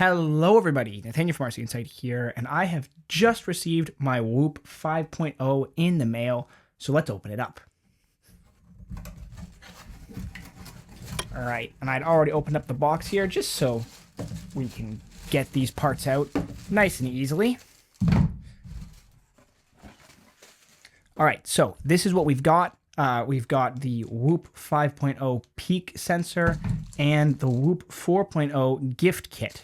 Hello everybody, Nathaniel from RC Insight here, and I have just received my Whoop 5.0 in the mail, so let's open it up. Alright, and I'd already opened up the box here just so we can get these parts out nice and easily. Alright, so this is what we've got. We've got the Whoop 5.0 peak sensor and the Whoop 4.0 gift kit.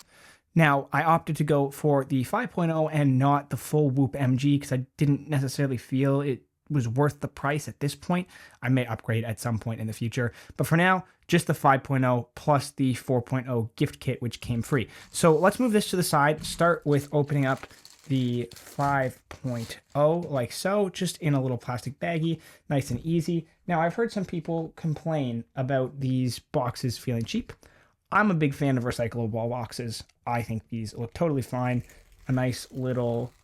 Now, I opted to go for the 5.0 and not the full Whoop MG because I didn't necessarily feel it was worth the price at this point. I may upgrade at some point in the future, but for now, just the 5.0 plus the 4.0 gift kit, which came free. So let's move this to the side, start with opening up the 5.0 like so, just in a little plastic baggie, nice and easy. Now, I've heard some people complain about these boxes feeling cheap. I'm a big fan of recyclable boxes. I think these look totally fine. A nice little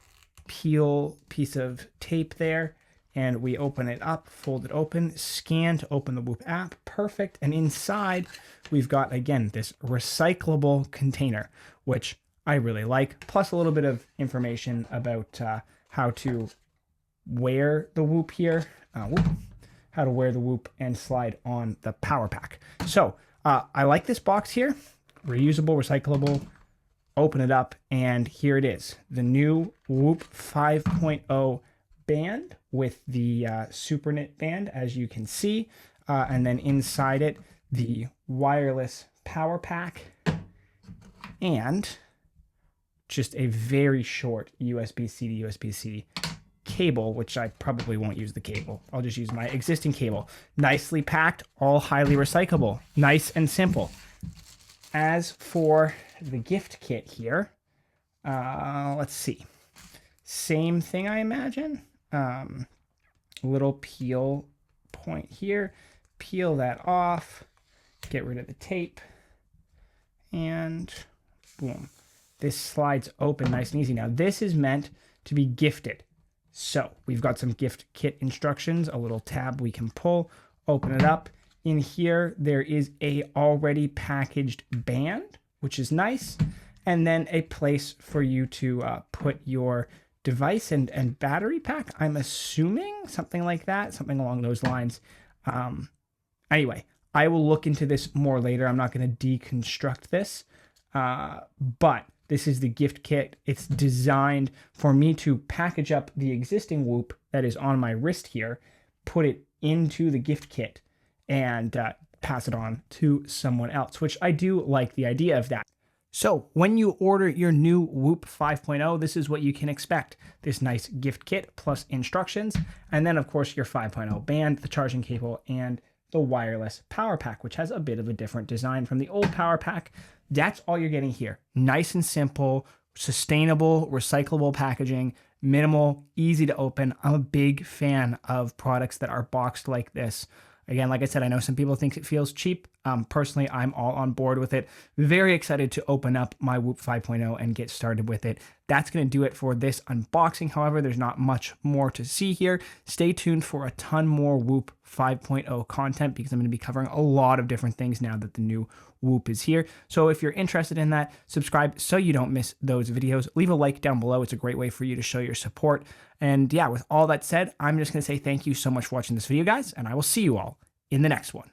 peel piece of tape there. And we open it up, fold it open, scan to open the Whoop app. Perfect. And inside, we've got, again, this recyclable container, which I really like. Plus a little bit of information about how to wear the Whoop here. How to wear the Whoop and slide on the power pack. So, I like this box here, reusable, recyclable, open it up, and here it is. The new Whoop 5.0 band with the super knit band, as you can see, and then inside it, the wireless power pack, and just a very short USB-C to USB-C cable, which I probably won't use the cable. I'll just use my existing cable. Nicely packed, all highly recyclable. Nice and simple. As for the gift kit here, let's see. Same thing, I imagine. Little peel point here. Peel that off. Get rid of the tape. And boom. This slides open nice and easy. Now, this is meant to be gifted. So we've got some gift kit instructions, a little tab we can pull, open it up. In here, there is a already packaged band, which is nice, and then a place for you to put your device and battery pack. I'm assuming something like that, something along those lines. Anyway, I will look into this more later. I'm not going to deconstruct this, but this is the gift kit. It's designed for me to package up the existing Whoop that is on my wrist here, put it into the gift kit, and pass it on to someone else, which I do like the idea of that. So when you order your new Whoop 5.0, this is what you can expect. This nice gift kit plus instructions, and then of course your 5.0 band, the charging cable, and the wireless power pack, which has a bit of a different design from the old power pack. That's all you're getting here. Nice and simple, sustainable, recyclable packaging, minimal, easy to open. I'm a big fan of products that are boxed like this. Again, like I said, I know some people think it feels cheap. Personally, I'm all on board with it. Very excited to open up my Whoop 5.0 and get started with it. That's going to do it for this unboxing. However, there's not much more to see here. Stay tuned for a ton more Whoop 5.0 content because I'm going to be covering a lot of different things now that the new Whoop is here. So if you're interested in that, subscribe so you don't miss those videos. Leave a like down below. It's a great way for you to show your support. And yeah, with all that said, I'm just going to say thank you so much for watching this video, guys, and I will see you all in the next one.